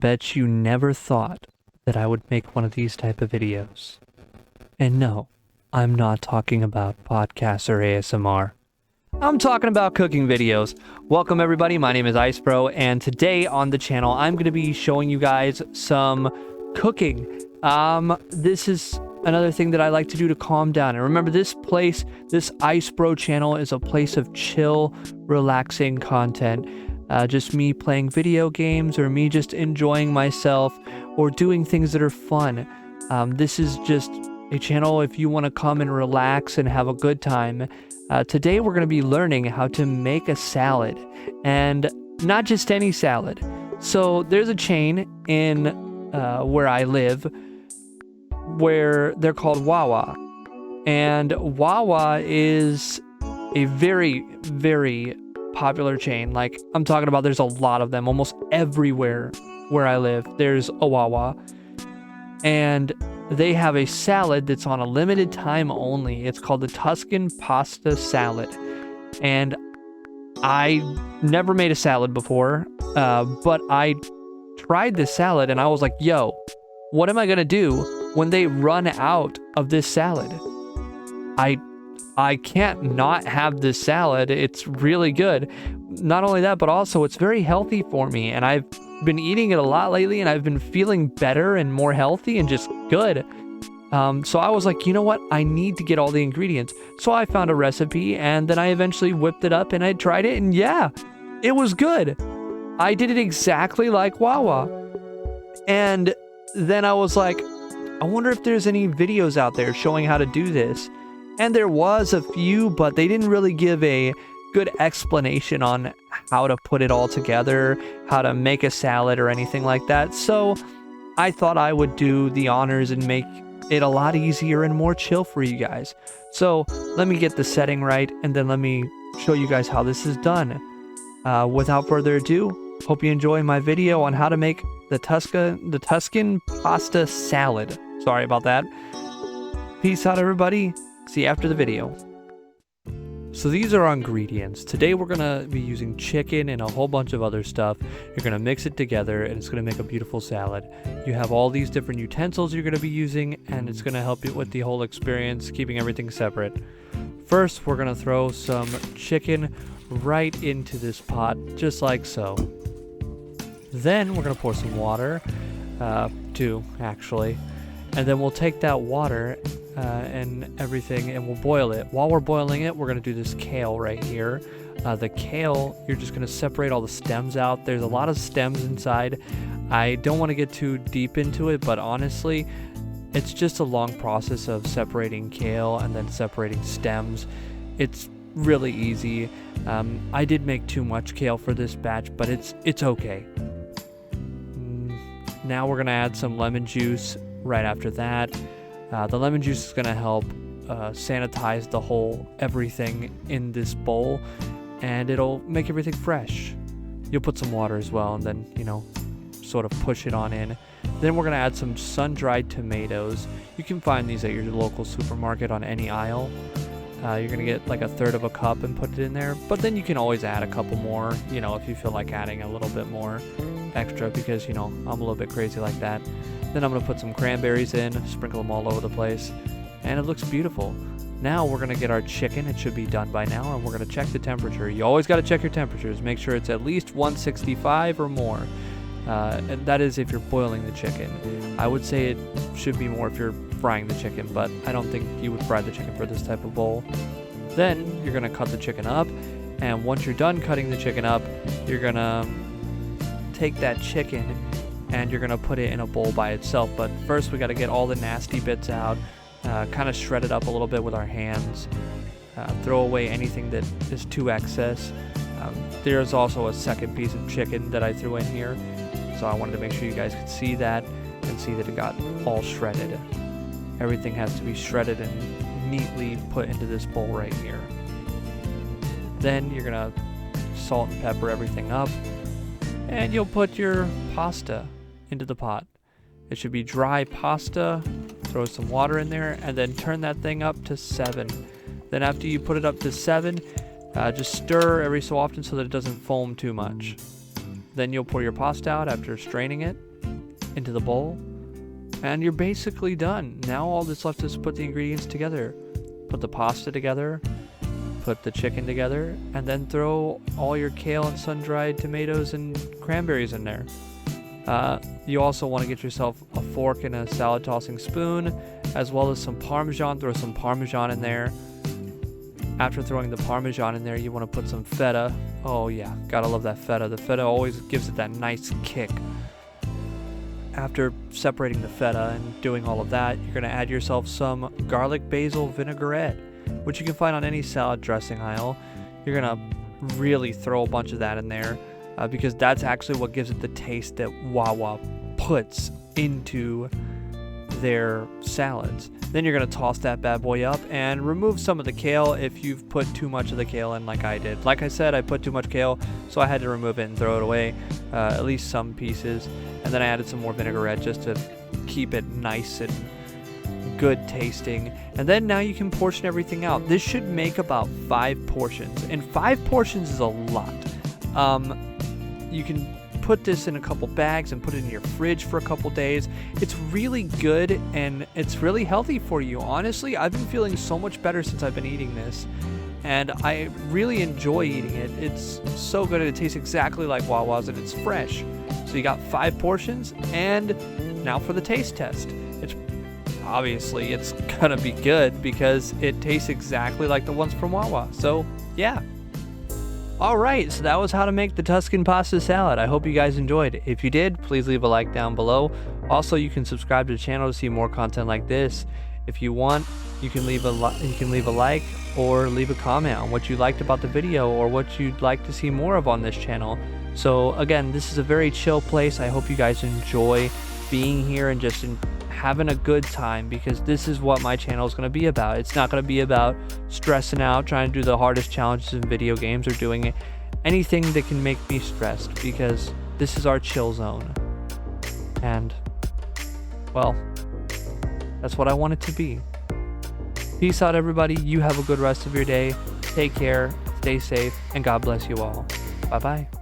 Bet you never thought that I would make one of these type of videos. And no, I'm not talking about podcasts or ASMR. I'm talking about cooking videos. Welcome everybody, my name is IceBro, and today on the channel I'm going to be showing you guys some cooking. This is another thing that I like to do to calm down. And remember, this IceBro channel is a place of chill, relaxing content. Just me playing video games or me just enjoying myself or doing things that are fun. This is just a channel if you want to come and relax and have a good time. Today we're going to be learning how to make a salad, and not just any salad. So there's a chain in where I live where they're called Wawa, and Wawa is a very, very popular chain. Like, I'm talking about, there's a lot of them almost everywhere where I live. There's a Wawa, and they have a salad that's on a limited time only. It's called the Tuscan pasta salad, and I never made a salad before, but I tried this salad and I was like, yo, what am I gonna do when they run out of this salad? I can't not have this salad. It's really good. Not only that, but also it's very healthy for me, and I've been eating it a lot lately, and I've been feeling better and more healthy and just good. So I was like, you know what? I need to get all the ingredients. So I found a recipe, and then I eventually whipped it up and I tried it, and yeah, it was good. I did it exactly like Wawa. And then I was like, I wonder if there's any videos out there showing how to do this. And there was a few, but they didn't really give a good explanation on how to put it all together, how to make a salad or anything like that. So I thought I would do the honors and make it a lot easier and more chill for you guys. So let me get the setting right, and then let me show you guys how this is done. Without further ado, hope you enjoy my video on how to make the Tuscan pasta salad. Sorry about that. Peace out, everybody. See you after the video. So these are our ingredients. Today we're gonna be using chicken and a whole bunch of other stuff. You're gonna mix it together and it's gonna make a beautiful salad. You have all these different utensils you're gonna be using, and it's gonna help you with the whole experience, keeping everything separate. First, we're gonna throw some chicken right into this pot, just like so. Then we're gonna pour some water, two actually, and then we'll take that water and everything, and we'll boil it. While we're boiling it, we're gonna do this kale right here. The kale, you're just gonna separate all the stems out. There's a lot of stems inside. I don't want to get too deep into it, but honestly, it's just a long process of separating kale and then separating stems. It's really easy. I did make too much kale for this batch, but it's okay. Now we're gonna add some lemon juice right after that. The lemon juice is going to help sanitize the whole everything in this bowl, and it'll make everything fresh. You'll put some water as well, and then, you know, sort of push it on in. Then we're going to add some sun-dried tomatoes. You can find these at your local supermarket on any aisle. You're going to get like 1/3 of a cup and put it in there, but then you can always add a couple more, you know, if you feel like adding a little bit more extra, because, you know, I'm a little bit crazy like that. Then I'm going to put some cranberries in, sprinkle them all over the place, and it looks beautiful. Now we're going to get our chicken. It should be done by now, and we're going to check the temperature. You always got to check your temperatures. Make sure it's at least 165 or more. And that is if you're boiling the chicken. I would say it should be more if you're frying the chicken, but I don't think you would fry the chicken for this type of bowl. Then you're going to cut the chicken up, and once you're done cutting the chicken up, you're going to take that chicken and you're going to put it in a bowl by itself. But first we got to get all the nasty bits out, kind of shred it up a little bit with our hands, throw away anything that is too excess. There's also a second piece of chicken that I threw in here, so I wanted to make sure you guys could see that and see that it got all shredded. Everything has to be shredded and neatly put into this bowl right here. Then you're going to salt and pepper everything up, and you'll put your pasta into the pot. It should be dry pasta. Throw some water in there, and then turn that thing up to 7. Then after you put it up to 7, just stir every so often so that it doesn't foam too much. Then you'll pour your pasta out after straining it, into the bowl, and you're basically done. Now all that's left is put the ingredients together. Put the pasta together, put the chicken together, and then throw all your kale and sun-dried tomatoes and cranberries in there. You also want to get yourself a fork and a salad tossing spoon, as well as some Parmesan. Throw some Parmesan in there. After throwing the Parmesan in there, you want to put some feta. Oh yeah, gotta love that feta. The feta always gives it that nice kick. After separating the feta and doing all of that, you're going to add yourself some garlic basil vinaigrette, which you can find on any salad dressing aisle. You're going to really throw a bunch of that in there because that's actually what gives it the taste that Wawa puts into their salads. Then you're going to toss that bad boy up and remove some of the kale if you've put too much of the kale in like I did. Like I said, I put too much kale, so I had to remove it and throw it away, at least some pieces. And then I added some more vinaigrette just to keep it nice and good tasting. And then now you can portion everything out. This should make about 5 portions, and 5 portions is a lot. You can put this in a couple bags and put it in your fridge for a couple days. It's really good and it's really healthy for you. Honestly, I've been feeling so much better since I've been eating this, and I really enjoy eating it. It's so good, and it tastes exactly like Wawa's, and it's fresh. So you got 5 portions, and now for the taste test. It's gonna be good because it tastes exactly like the ones from Wawa. So yeah. Alright, so that was how to make the Tuscan pasta salad. I hope you guys enjoyed. If you did, please leave a like down below. Also, you can subscribe to the channel to see more content like this. If you want, you can leave a like or leave a comment on what you liked about the video or what you'd like to see more of on this channel. So again, this is a very chill place. I hope you guys enjoy being here and just having a good time, because this is what my channel is going to be about. It's not going to be about stressing out, trying to do the hardest challenges in video games, or doing anything that can make me stressed, because this is our chill zone. And, well, that's what I want it to be. Peace out, everybody. You have a good rest of your day. Take care, stay safe, and God bless you all. Bye-bye.